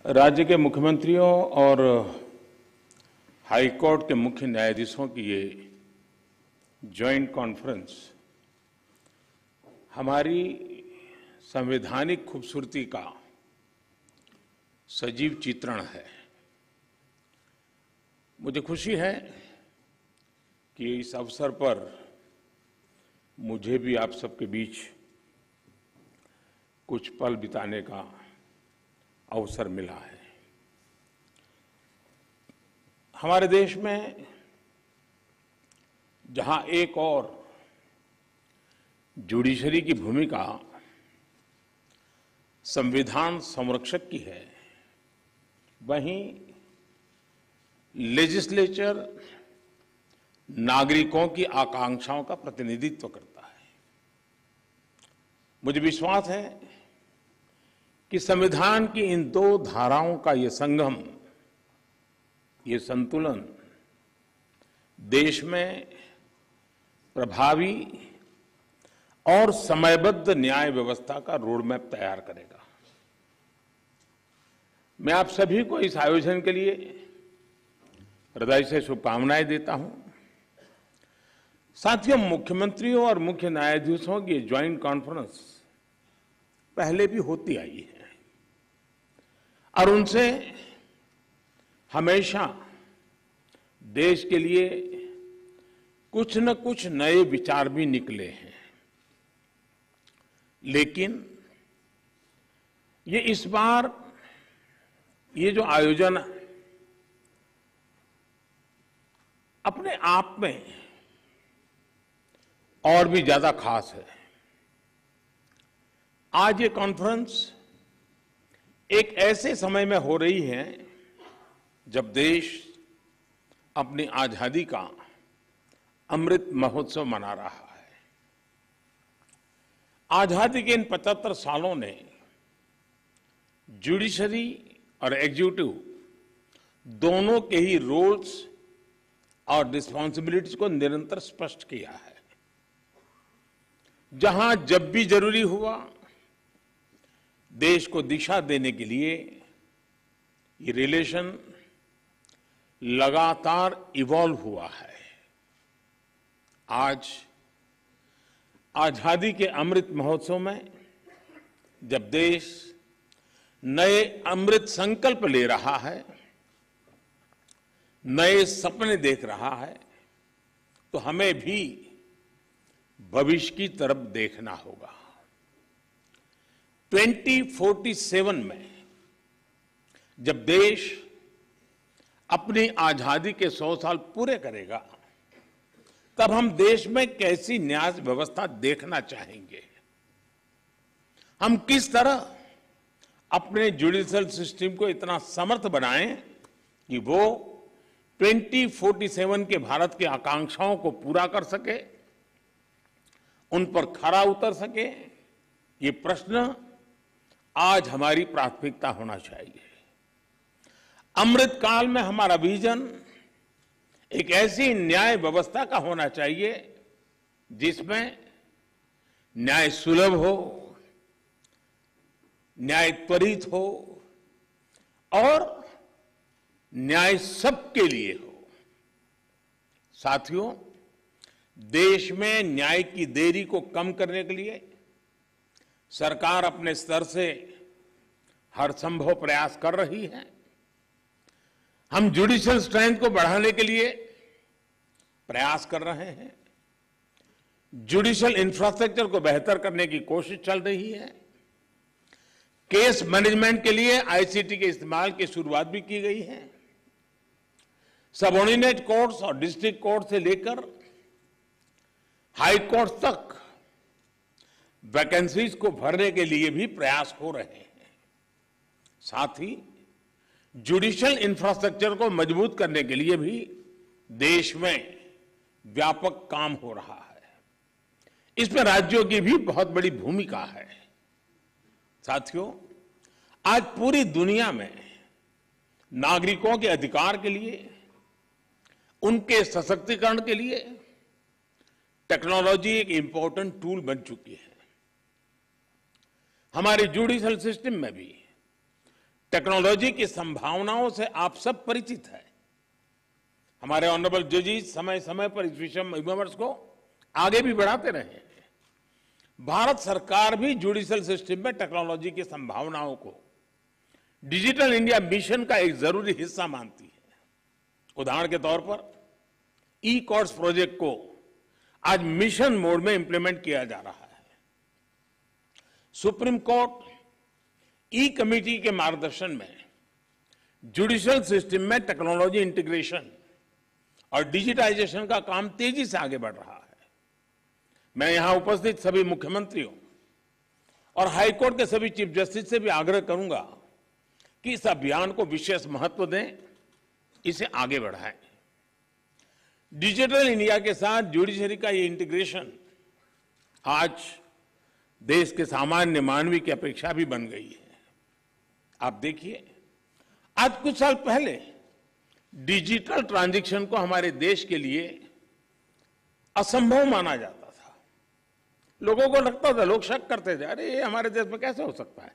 राज्य के मुख्यमंत्रियों और हाई कोर्ट के मुख्य न्यायाधीशों की ये जॉइंट कॉन्फ्रेंस हमारी संवैधानिक खूबसूरती का सजीव चित्रण है। मुझे खुशी है कि इस अवसर पर मुझे भी आप सबके बीच कुछ पल बिताने का अवसर मिला है। हमारे देश में जहां एक और जुडिशरी की भूमिका संविधान संरक्षक की है, वहीं लेजिस्लेचर नागरिकों की आकांक्षाओं का प्रतिनिधित्व करता है। मुझे विश्वास है कि संविधान की इन दो धाराओं का ये संगम, ये संतुलन देश में प्रभावी और समयबद्ध न्याय व्यवस्था का रोडमैप तैयार करेगा। मैं आप सभी को इस आयोजन के लिए हृदय से शुभकामनाएं देता हूं। साथियों, मुख्यमंत्रियों और मुख्य न्यायाधीशों की ज्वाइंट कॉन्फ्रेंस पहले भी होती आई है और उनसे हमेशा देश के लिए कुछ न कुछ नए विचार भी निकले हैं। लेकिन ये इस बार ये जो आयोजन अपने आप में और भी ज्यादा खास है। आज ये कॉन्फ्रेंस एक ऐसे समय में हो रही है जब देश अपनी आजादी का अमृत महोत्सव मना रहा है। आजादी के इन 75 सालों ने जुडिशरी और एग्जीक्यूटिव दोनों के ही रोल्स और रिस्पॉन्सिबिलिटीज को निरंतर स्पष्ट किया है। जहां जब भी जरूरी हुआ, देश को दिशा देने के लिए ये रिलेशन लगातार इवॉल्व हुआ है। आज आजादी के अमृत महोत्सव में जब देश नए अमृत संकल्प ले रहा है, नए सपने देख रहा है, तो हमें भी भविष्य की तरफ देखना होगा। 2047 में जब देश अपनी आजादी के 100 साल पूरे करेगा, तब हम देश में कैसी न्याय व्यवस्था देखना चाहेंगे। हम किस तरह अपने जुडिशियल सिस्टम को इतना समर्थ बनाएं कि वो 2047 के भारत की आकांक्षाओं को पूरा कर सके, उन पर खरा उतर सके। ये प्रश्न आज हमारी प्राथमिकता होना चाहिए। अमृत काल में हमारा विजन एक ऐसी न्याय व्यवस्था का होना चाहिए जिसमें न्याय सुलभ हो, न्याय त्वरित हो और न्याय सबके लिए हो। साथियों, देश में न्याय की देरी को कम करने के लिए सरकार अपने स्तर से हर संभव प्रयास कर रही है। हम जुडिशियल स्ट्रेंथ को बढ़ाने के लिए प्रयास कर रहे हैं। जुडिशियल इंफ्रास्ट्रक्चर को बेहतर करने की कोशिश चल रही है। केस मैनेजमेंट के लिए आईसीटी के इस्तेमाल की शुरुआत भी की गई है। सबऑर्डिनेट कोर्ट्स और डिस्ट्रिक्ट कोर्ट से लेकर हाई कोर्ट तक वैकेंसीज को भरने के लिए भी प्रयास हो रहे हैं। साथ ही जुडिशियल इंफ्रास्ट्रक्चर को मजबूत करने के लिए भी देश में व्यापक काम हो रहा है। इसमें राज्यों की भी बहुत बड़ी भूमिका है। साथियों, आज पूरी दुनिया में नागरिकों के अधिकार के लिए, उनके सशक्तिकरण के लिए टेक्नोलॉजी एक इंपॉर्टेंट टूल बन चुकी है। हमारे जुडिशियल सिस्टम में भी टेक्नोलॉजी की संभावनाओं से आप सब परिचित हैं। हमारे ऑनरेबल जजेस समय समय पर इस विमर्श को आगे भी बढ़ाते रहे हैं। भारत सरकार भी जुडिशियल सिस्टम में टेक्नोलॉजी की संभावनाओं को डिजिटल इंडिया मिशन का एक जरूरी हिस्सा मानती है। उदाहरण के तौर पर ई कोर्ट्स प्रोजेक्ट को आज मिशन मोड में इंप्लीमेंट किया जा रहा है। सुप्रीम कोर्ट ई कमेटी के मार्गदर्शन में जुडिशियल सिस्टम में टेक्नोलॉजी इंटीग्रेशन और डिजिटाइजेशन का काम तेजी से आगे बढ़ रहा है। मैं यहां उपस्थित सभी मुख्यमंत्रियों और हाईकोर्ट के सभी चीफ जस्टिस से भी आग्रह करूंगा कि इस अभियान को विशेष महत्व दें, इसे आगे बढ़ाएं। डिजिटल इंडिया के साथ जुडिशरी का ये इंटीग्रेशन आज देश के सामान्य मानवी की अपेक्षा भी बन गई है। आप देखिए, आज कुछ साल पहले डिजिटल ट्रांजैक्शन को हमारे देश के लिए असंभव माना जाता था। लोगों को लगता था, लोग शक करते थे, अरे ये हमारे देश में कैसे हो सकता है।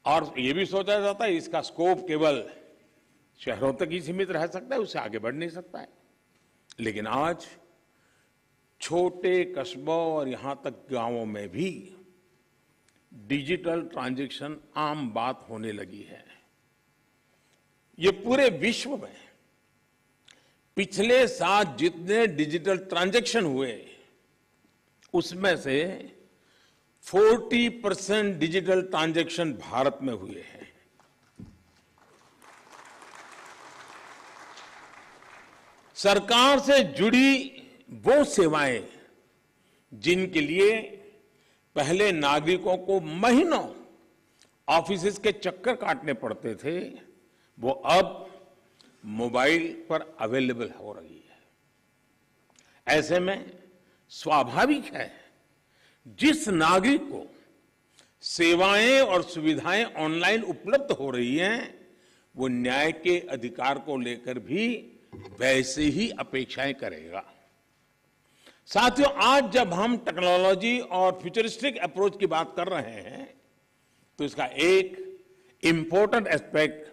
और ये भी सोचा जाता है इसका स्कोप केवल शहरों तक ही सीमित रह सकता है, उससे आगे बढ़ नहीं सकता है। लेकिन आज छोटे कस्बों और यहां तक गांवों में भी डिजिटल ट्रांजैक्शन आम बात होने लगी है। ये पूरे विश्व में पिछले साल जितने डिजिटल ट्रांजैक्शन हुए उसमें से 40% डिजिटल ट्रांजैक्शन भारत में हुए हैं। सरकार से जुड़ी वो सेवाएं जिनके लिए पहले नागरिकों को महीनों ऑफिस के चक्कर काटने पड़ते थे, वो अब मोबाइल पर अवेलेबल हो रही है। ऐसे में स्वाभाविक है जिस नागरिक को सेवाएं और सुविधाएं ऑनलाइन उपलब्ध हो रही हैं, वो न्याय के अधिकार को लेकर भी वैसे ही अपेक्षाएं करेगा। साथियों, आज जब हम टेक्नोलॉजी और फ्यूचरिस्टिक अप्रोच की बात कर रहे हैं तो इसका एक important aspect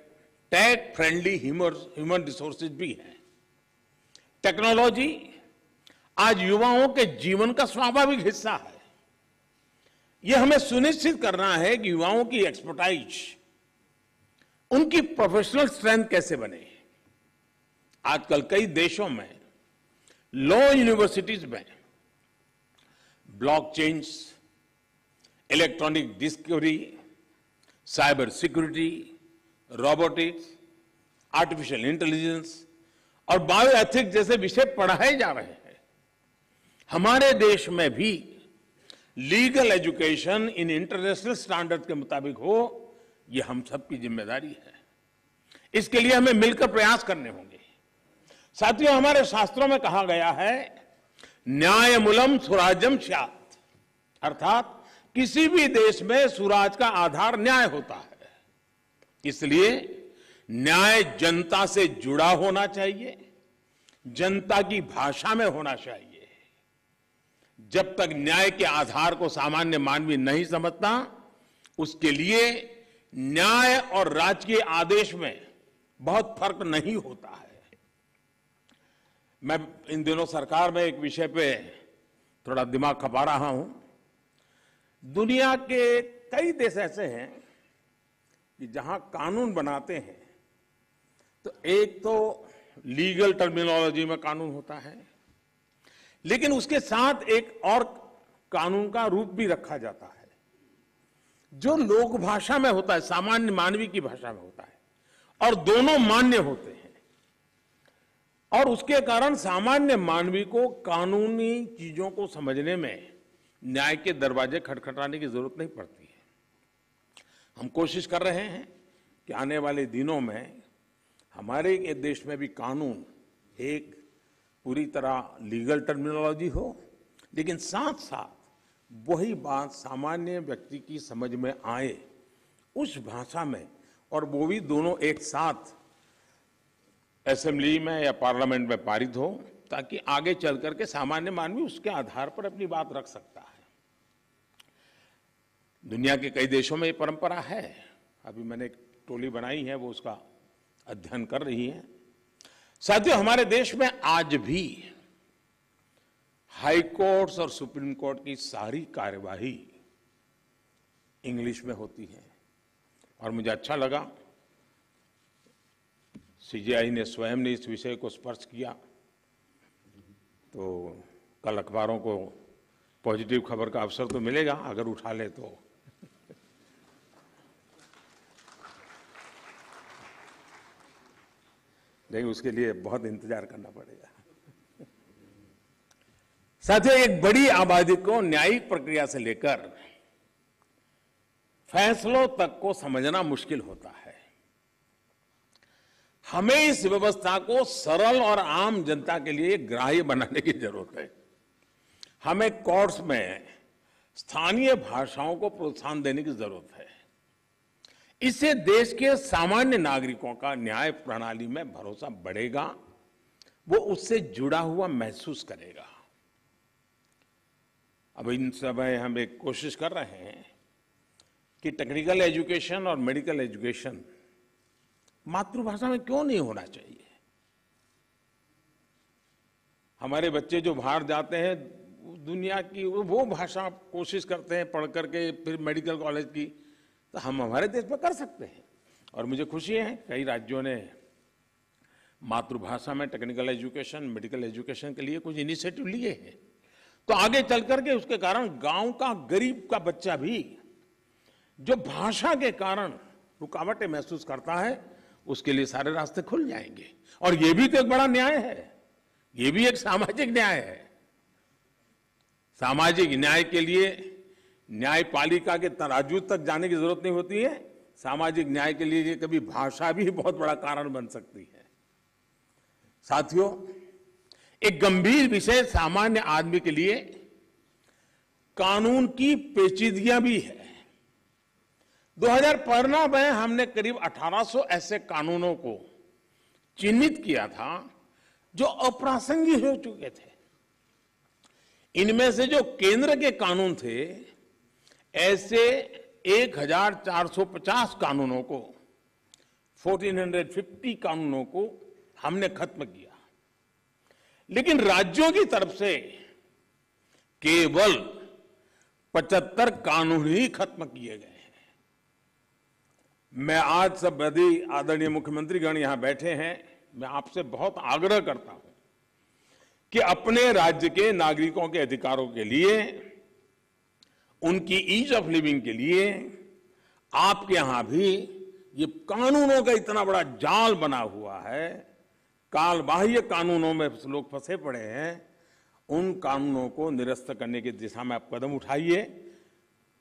tech friendly human resources भी है। टेक्नोलॉजी आज युवाओं के जीवन का स्वाभाविक हिस्सा है। यह हमें सुनिश्चित करना है कि युवाओं की एक्सपर्टाइज, उनकी प्रोफेशनल स्ट्रेंथ कैसे बने। आजकल कई देशों में लॉ यूनिवर्सिटीज में blockchains, electronic discovery, cyber security, robotics, artificial intelligence और बायोएथिक्स जैसे विषय पढ़ाए जा रहे हैं। हमारे देश में भी legal education in international standard के मुताबिक हो, यह हम सबकी जिम्मेदारी है। इसके लिए हमें मिलकर प्रयास करने होंगे। साथियों, हमारे शास्त्रों में कहा गया है, न्यायमूलम सुराज्यम स्यात्, अर्थात किसी भी देश में सुराज का आधार न्याय होता है। इसलिए न्याय जनता से जुड़ा होना चाहिए, जनता की भाषा में होना चाहिए। जब तक न्याय के आधार को सामान्य मानवी नहीं समझता, उसके लिए न्याय और राजकीय आदेश में बहुत फर्क नहीं होता है। मैं इन दिनों सरकार में एक विषय पे थोड़ा दिमाग खपा रहा हूं। दुनिया के कई देश ऐसे हैं कि जहां कानून बनाते हैं तो एक तो लीगल टर्मिनोलॉजी में कानून होता है, लेकिन उसके साथ एक और कानून का रूप भी रखा जाता है जो लोक भाषा में होता है, सामान्य मानवी की भाषा में होता है, और दोनों मान्य होते हैं। और उसके कारण सामान्य मानवी को कानूनी चीजों को समझने में न्याय के दरवाजे खटखटाने की जरूरत नहीं पड़ती है। हम कोशिश कर रहे हैं कि आने वाले दिनों में हमारे देश में भी कानून एक पूरी तरह लीगल टर्मिनोलॉजी हो, लेकिन साथ साथ वही बात सामान्य व्यक्ति की समझ में आए उस भाषा में, और वो भी दोनों एक साथ असेंबली में या पार्लियामेंट में पारित हो, ताकि आगे चल करके सामान्य मानवी उसके आधार पर अपनी बात रख सकता है। दुनिया के कई देशों में ये परंपरा है। अभी मैंने एक टोली बनाई है, वो उसका अध्ययन कर रही है। साथियों, हमारे देश में आज भी हाई कोर्ट्स और सुप्रीम कोर्ट की सारी कार्यवाही इंग्लिश में होती है और मुझे अच्छा लगा सीजेआई ने स्वयं ने इस विषय को स्पर्श किया। तो कल अखबारों को पॉजिटिव खबर का अवसर तो मिलेगा अगर उठा ले तो। लेकिन उसके लिए बहुत इंतजार करना पड़ेगा। साथियों, एक बड़ी आबादी को न्यायिक प्रक्रिया से लेकर फैसलों तक को समझना मुश्किल होता है। हमें इस व्यवस्था को सरल और आम जनता के लिए ग्राह्य बनाने की जरूरत है। हमें कोर्ट्स में स्थानीय भाषाओं को प्रोत्साहन देने की जरूरत है। इससे देश के सामान्य नागरिकों का न्याय प्रणाली में भरोसा बढ़ेगा, वो उससे जुड़ा हुआ महसूस करेगा। अब इन समय हम एक कोशिश कर रहे हैं कि टेक्निकल एजुकेशन और मेडिकल एजुकेशन मातृभाषा में क्यों नहीं होना चाहिए। हमारे बच्चे जो बाहर जाते हैं दुनिया की वो भाषा कोशिश करते हैं पढ़ करके फिर मेडिकल कॉलेज की, तो हम हमारे देश में कर सकते हैं। और मुझे खुशी है कई राज्यों ने मातृभाषा में टेक्निकल एजुकेशन मेडिकल एजुकेशन के लिए कुछ इनिशिएटिव लिए हैं। तो आगे चल करके उसके कारण गांव का गरीब का बच्चा भी जो भाषा के कारण रुकावटें महसूस करता है उसके लिए सारे रास्ते खुल जाएंगे। और ये भी तो एक बड़ा न्याय है, ये भी एक सामाजिक न्याय है। सामाजिक न्याय के लिए न्यायपालिका के तराजू तक जाने की जरूरत नहीं होती है। सामाजिक न्याय के लिए कभी भाषा भी बहुत बड़ा कारण बन सकती है। साथियों, एक गंभीर विषय सामान्य आदमी के लिए कानून की पेचीदगियां भी है। 2015 में हमने करीब 1800 ऐसे कानूनों को चिन्हित किया था जो अप्रासंगिक हो चुके थे। इनमें से जो केंद्र के कानून थे, ऐसे 1450 कानूनों को 1450 कानूनों को हमने खत्म किया। लेकिन राज्यों की तरफ से केवल 75 कानून ही खत्म किए गए हैं। मैं आज सब यदि आदरणीय मुख्यमंत्रीगण यहां बैठे हैं, मैं आपसे बहुत आग्रह करता हूं कि अपने राज्य के नागरिकों के अधिकारों के लिए, उनकी ईज ऑफ लिविंग के लिए आपके यहां भी ये कानूनों का इतना बड़ा जाल बना हुआ है, काल बाह्य कानूनों में लोग फंसे पड़े हैं, उन कानूनों को निरस्त करने की दिशा में आप कदम उठाइए।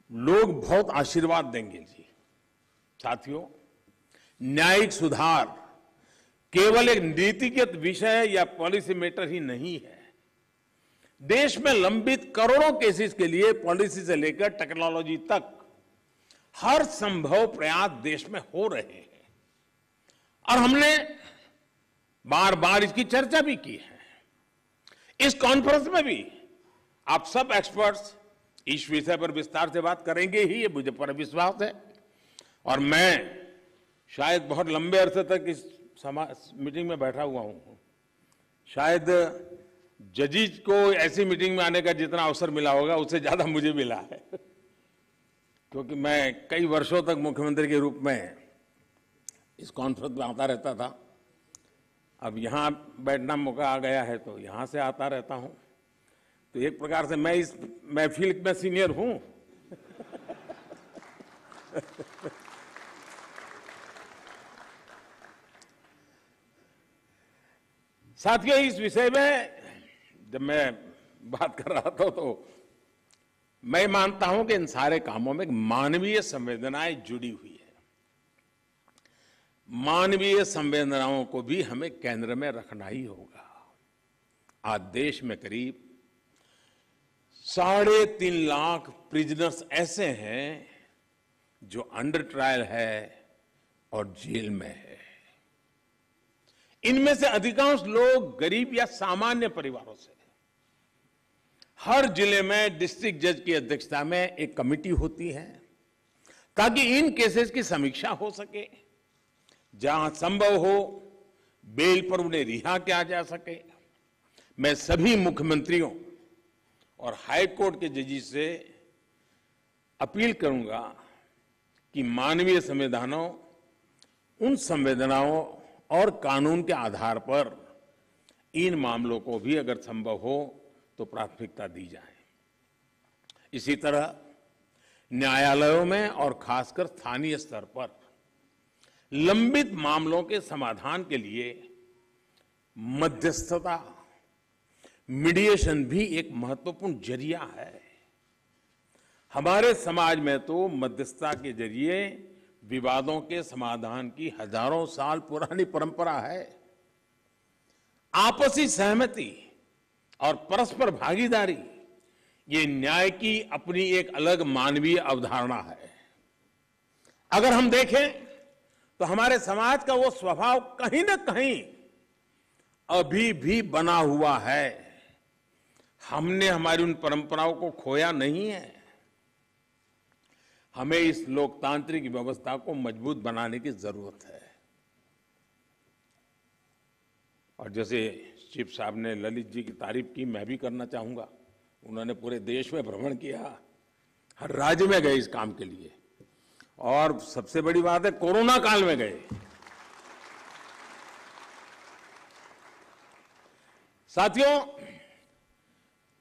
लोग बहुत आशीर्वाद देंगे जी। साथियों, न्यायिक सुधार केवल एक नीतिगत विषय या पॉलिसी मैटर ही नहीं है। देश में लंबित करोड़ों केसेस के लिए पॉलिसी से लेकर टेक्नोलॉजी तक हर संभव प्रयास देश में हो रहे हैं और हमने बार बार इसकी चर्चा भी की है। इस कॉन्फ्रेंस में भी आप सब एक्सपर्ट्स इस विषय पर विस्तार से बात करेंगे ही, ये मुझे पूरा विश्वास है। और मैं शायद बहुत लंबे अरसे तक इस मीटिंग में बैठा हुआ हूं। शायद जजेस को ऐसी मीटिंग में आने का जितना अवसर मिला होगा उससे ज्यादा मुझे मिला है, क्योंकि मैं कई वर्षों तक मुख्यमंत्री के रूप में इस कॉन्फ्रेंस में आता रहता था। अब यहां बैठना मौका आ गया है तो यहां से आता रहता हूं। तो एक प्रकार से मैं इस महफिल में सीनियर हूं। साथियों, इस विषय में जब मैं बात कर रहा था तो मैं मानता हूं कि इन सारे कामों में मानवीय संवेदनाएं जुड़ी हुई है। मानवीय संवेदनाओं को भी हमें केंद्र में रखना ही होगा। आज देश में करीब 3.5 लाख प्रिजनर्स ऐसे हैं जो अंडर ट्रायल है और जेल में है। इनमें से अधिकांश लोग गरीब या सामान्य परिवारों से। हर जिले में डिस्ट्रिक्ट जज की अध्यक्षता में एक कमेटी होती है ताकि इन केसेस की समीक्षा हो सके, जहां संभव हो बेल पर उन्हें रिहा किया जा सके। मैं सभी मुख्यमंत्रियों और हाई कोर्ट के जजेस से अपील करूंगा कि मानवीय संवेदनाओं, उन संवेदनाओं और कानून के आधार पर इन मामलों को भी अगर संभव हो तो प्राथमिकता दी जाए। इसी तरह न्यायालयों में और खासकर स्थानीय स्तर पर लंबित मामलों के समाधान के लिए मध्यस्थता, मीडिएशन भी एक महत्वपूर्ण जरिया है। हमारे समाज में तो मध्यस्थता के जरिए विवादों के समाधान की हजारों साल पुरानी परंपरा है। आपसी सहमति और परस्पर भागीदारी, ये न्याय की अपनी एक अलग मानवीय अवधारणा है। अगर हम देखें तो हमारे समाज का वो स्वभाव कहीं ना कहीं अभी भी बना हुआ है। हमने हमारी उन परंपराओं को खोया नहीं है। हमें इस लोकतांत्रिक व्यवस्था को मजबूत बनाने की जरूरत है। और जैसे चीफ साहब ने ललित जी की तारीफ की, मैं भी करना चाहूंगा। उन्होंने पूरे देश में भ्रमण किया, हर राज्य में गए इस काम के लिए, और सबसे बड़ी बात है कोरोना काल में गए। साथियों,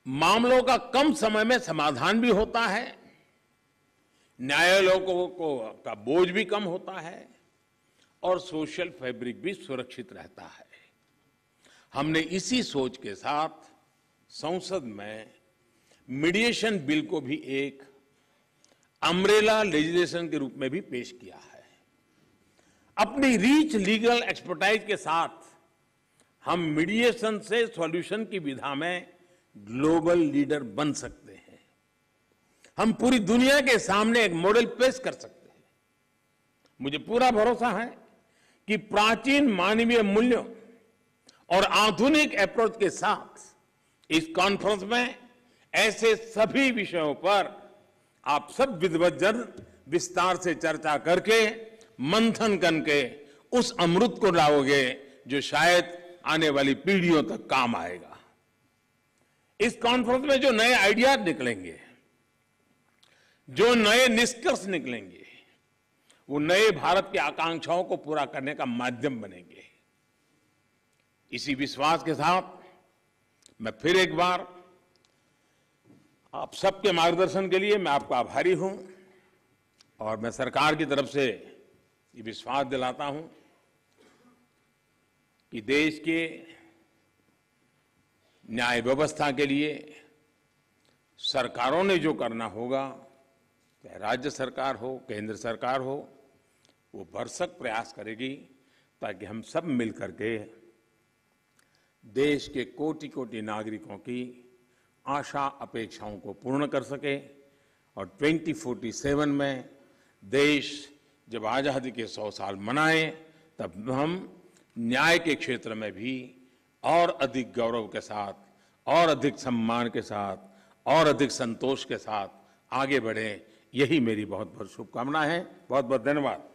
मामलों का कम समय में समाधान भी होता है, न्यायालयों का बोझ भी कम होता है और सोशल फैब्रिक भी सुरक्षित रहता है। हमने इसी सोच के साथ संसद में मीडिएशन बिल को भी एक अम्ब्रेला लेजिस्लेशन के रूप में भी पेश किया है। अपनी रीच लीगल एक्सपर्टाइज के साथ हम मीडिएशन से सॉल्यूशन की विधा में ग्लोबल लीडर बन सकते हैं। हम पूरी दुनिया के सामने एक मॉडल पेश कर सकते हैं। मुझे पूरा भरोसा है कि प्राचीन मानवीय मूल्यों और आधुनिक अप्रोच के साथ इस कॉन्फ्रेंस में ऐसे सभी विषयों पर आप सब विद्वज्जन विस्तार से चर्चा करके, मंथन करके उस अमृत को लाओगे जो शायद आने वाली पीढ़ियों तक काम आएगा। इस कॉन्फ्रेंस में जो नए आइडियाज निकलेंगे, जो नए निष्कर्ष निकलेंगे, वो नए भारत की आकांक्षाओं को पूरा करने का माध्यम बनेंगे। इसी विश्वास के साथ मैं फिर एक बार आप सबके मार्गदर्शन के लिए मैं आपको आभारी हूं, और मैं सरकार की तरफ से ये विश्वास दिलाता हूं कि देश के न्याय व्यवस्था के लिए सरकारों ने जो करना होगा, चाहे राज्य सरकार हो, केंद्र सरकार हो, वो भरसक प्रयास करेगी ताकि हम सब मिलकर के देश के कोटि कोटि नागरिकों की आशा अपेक्षाओं को पूर्ण कर सके। और 2047 में देश जब आजादी के 100 साल मनाए, तब हम न्याय के क्षेत्र में भी और अधिक गौरव के साथ, और अधिक सम्मान के साथ, और अधिक संतोष के साथ आगे बढ़े। यही मेरी बहुत बहुत शुभकामना है। बहुत बहुत धन्यवाद।